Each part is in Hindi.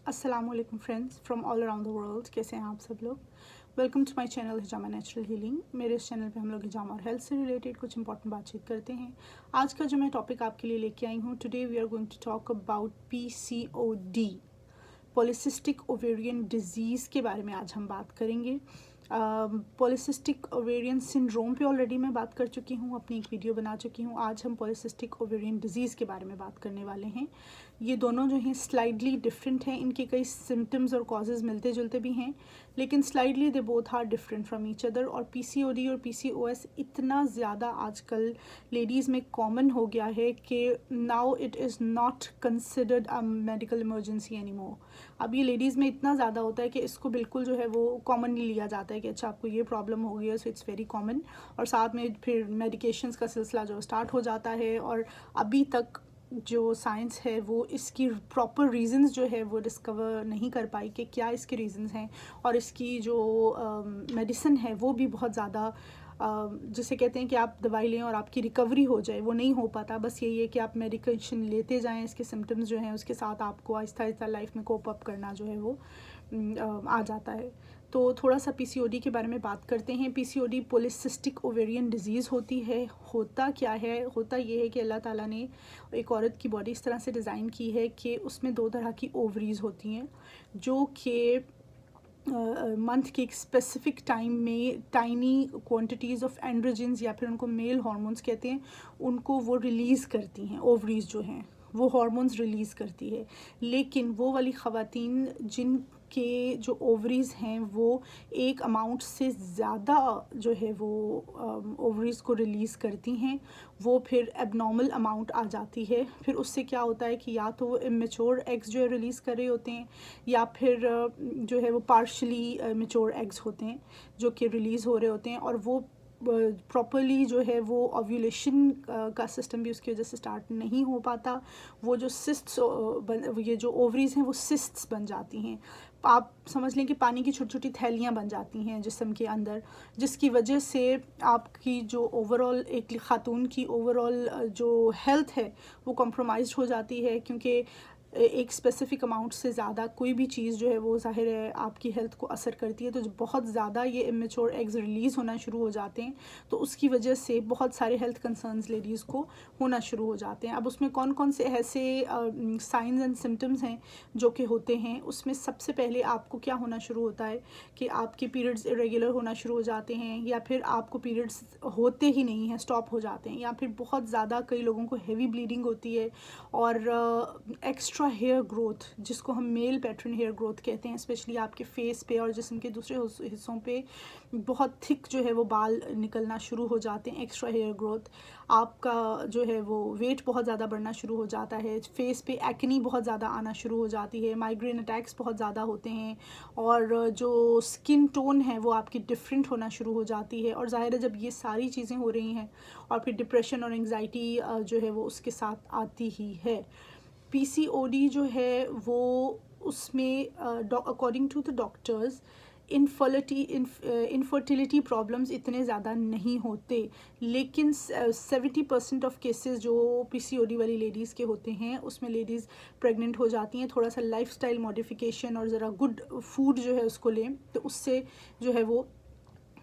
अस्सलाम वालेकुम friends from all around the world. कैसे हैं आप सब लोग? Welcome to my channel Hijama natural healing. मेरे इस चैनल पे हम लोग हिजामा और हेल्थ से रिलेटेड कुछ इंपॉर्टेंट बातचीत करते हैं। आज का जो मैं टॉपिक आपके लिए लेके आई हूँ, today we are going to talk about PCOD, polycystic ovarian disease के बारे में आज हम बात करेंगे। पॉलीसिस्टिक ओवेरियन सिंड्रोम पे ऑलरेडी मैं बात कर चुकी हूँ, अपनी एक वीडियो बना चुकी हूँ। आज हम पॉलीसिस्टिक ओवेरियन डिजीज़ के बारे में बात करने वाले हैं। ये दोनों जो हैं स्लाइडली डिफरेंट हैं, इनके कई सिम्टम्स और कॉजेज़ मिलते जुलते भी हैं, लेकिन slightly they both are different from each other. और PCOD और PCOS इतना ज़्यादा आजकल लेडीज़ में कॉमन हो गया है कि now it is not considered a medical emergency any more. अब ये लेडीज़ में इतना ज़्यादा होता है कि इसको बिल्कुल जो है वो कॉमनली लिया जाता है कि अच्छा आपको ये प्रॉब्लम हो गई है, सो इट्स वेरी कॉमन। और साथ में फिर मेडिकेशंस का सिलसिला जो स्टार्ट हो जाता है। और अभी तक जो साइंस है वो इसकी प्रॉपर रीज़न्स जो है वो डिस्कवर नहीं कर पाई कि क्या इसके रीज़न्स हैं। और इसकी जो मेडिसिन है वो भी बहुत ज़्यादा जिसे कहते हैं कि आप दवाई लें और आपकी रिकवरी हो जाए, वो नहीं हो पाता। बस यही है कि आप मेडिकेशन लेते जाएं, इसके सिम्टम्स जो हैं उसके साथ आपको आहिस्ता आहिस्ता लाइफ में कोप अप करना जो है वो आ जाता है। तो थोड़ा सा PCOD के बारे में बात करते हैं। PCOD पॉलीसिस्टिक ओवेरियन डिजीज़ होती है। होता क्या है? होता ये है कि अल्लाह ताला ने एक औरत की बॉडी इस तरह से डिज़ाइन की है कि उसमें दो तरह की ओवरीज़ होती हैं, जो कि मंथ के एक स्पेसिफिक टाइम में टाइनी क्वांटिटीज़ ऑफ एंड्रोजन्स या फिर उनको मेल हार्मोन्स कहते हैं, उनको वो रिलीज़ करती हैं। ओवरीज़ जो हैं वो हार्मोन्स रिलीज़ करती है। लेकिन वो वाली ख़वातीन जिनके जो ओवरीज़ हैं वो एक अमाउंट से ज़्यादा जो है वो ओवरीज़ को रिलीज़ करती हैं, वो फिर एबनॉर्मल अमाउंट आ जाती है। फिर उससे क्या होता है कि या तो वो इमेच्योर एग्स जो है रिलीज़ कर रहे होते हैं, या फिर जो है वो पार्शली मेच्योर एग्स होते हैं जो कि रिलीज़ हो रहे होते हैं। और वो प्रॉपरली जो है वो ओव्यूलेशन का सिस्टम भी उसकी वजह से स्टार्ट नहीं हो पाता। वो जो सिस्ट्स ये जो ओवरीज़ हैं वो सिस्ट्स बन जाती हैं। आप समझ लें कि पानी की छोटी छोटी थैलियाँ बन जाती हैं जिस्म के अंदर, जिसकी वजह से आपकी जो ओवरऑल एक खातून की ओवरऑल जो हेल्थ है वो कॉम्प्रोमाइज़ हो जाती है। क्योंकि एक स्पेसिफ़िक अमाउंट से ज़्यादा कोई भी चीज़ जो है वो ज़ाहिर है आपकी हेल्थ को असर करती है। तो जो बहुत ज़्यादा ये इमेच्योर एग्स रिलीज़ होना शुरू हो जाते हैं, तो उसकी वजह से बहुत सारे हेल्थ कंसर्न्स लेडीज़ को होना शुरू हो जाते हैं। अब उसमें कौन कौन से ऐसे साइंस एंड सिम्टम्स हैं जो कि होते हैं, उसमें सबसे पहले आपको क्या होना शुरू होता है कि आपके पीरियड्स इरेगुलर होना शुरू हो जाते हैं, या फिर आपको पीरियड्स होते ही नहीं हैं, स्टॉप हो जाते हैं, या फिर बहुत ज़्यादा कई लोगों को हेवी ब्लीडिंग होती है। और एक्स्ट्रा हेयर ग्रोथ, जिसको हम मेल पैटर्न हेयर ग्रोथ कहते हैं, स्पेशली आपके फेस पे और जिस्म के दूसरे हिस्सों पे बहुत थिक जो है वो बाल निकलना शुरू हो जाते हैं, एक्स्ट्रा हेयर ग्रोथ। आपका जो है वो वेट बहुत ज़्यादा बढ़ना शुरू हो जाता है, फेस पे एक्नी बहुत ज़्यादा आना शुरू हो जाती है, माइग्रेन अटैक्स बहुत ज़्यादा होते हैं, और जो स्किन टोन है वो आपकी डिफरेंट होना शुरू हो जाती है। और ज़ाहिर है जब ये सारी चीज़ें हो रही हैं और फिर डिप्रेशन और एंग्जाइटी जो है वो उसके साथ आती ही है। PCOD जो है वो उसमें according to the doctors infertility problems इतने ज़्यादा नहीं होते, लेकिन 70% ऑफ केसेस जो PCOD वाली लेडीज़ के होते हैं उसमें लेडीज़ प्रेग्नेंट हो जाती हैं। थोड़ा सा लाइफस्टाइल मॉडिफिकेशन और ज़रा गुड फूड जो है उसको लें तो उससे जो है वो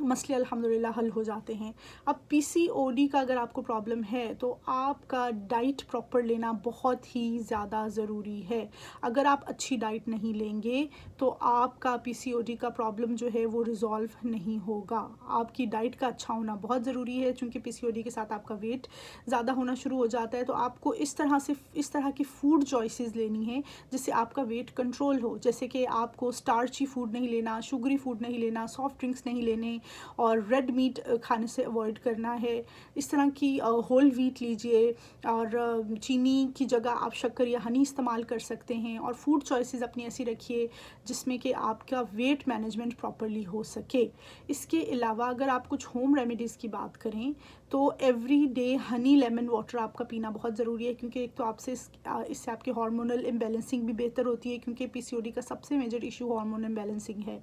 मसले अल्हम्दुलिल्लाह हल हो जाते हैं। अब PCOD का अगर आपको प्रॉब्लम है तो आपका डाइट प्रॉपर लेना बहुत ही ज़्यादा ज़रूरी है। अगर आप अच्छी डाइट नहीं लेंगे तो आपका PCOD का प्रॉब्लम जो है वो रिज़ॉल्व नहीं होगा। आपकी डाइट का अच्छा होना बहुत ज़रूरी है, क्योंकि PCOD के साथ आपका वेट ज़्यादा होना शुरू हो जाता है। तो आपको इस तरह की फ़ूड चॉइसेस लेनी है जिससे आपका वेट कंट्रोल हो। जैसे कि आपको स्टार्ची फूड नहीं लेना, शुगरी फूड नहीं लेना, सॉफ्ट ड्रिंक्स नहीं लेने, और रेड मीट खाने से अवॉइड करना है। इस तरह की होल व्हीट लीजिए, और चीनी की जगह आप शक्कर या हनी इस्तेमाल कर सकते हैं। और फूड चॉइसेस अपनी ऐसी रखिए जिसमें कि आपका वेट मैनेजमेंट प्रॉपरली हो सके। इसके अलावा अगर आप कुछ होम रेमेडीज़ की बात करें तो every day honey lemon water आपका पीना बहुत ज़रूरी है, क्योंकि एक तो आपसे इससे आपकी हार्मोनल इम्बैलेंसिंग भी बेहतर होती है, क्योंकि PCOD का सबसे मेजर इशू हार्मोन इम्बैलेंसिंग है।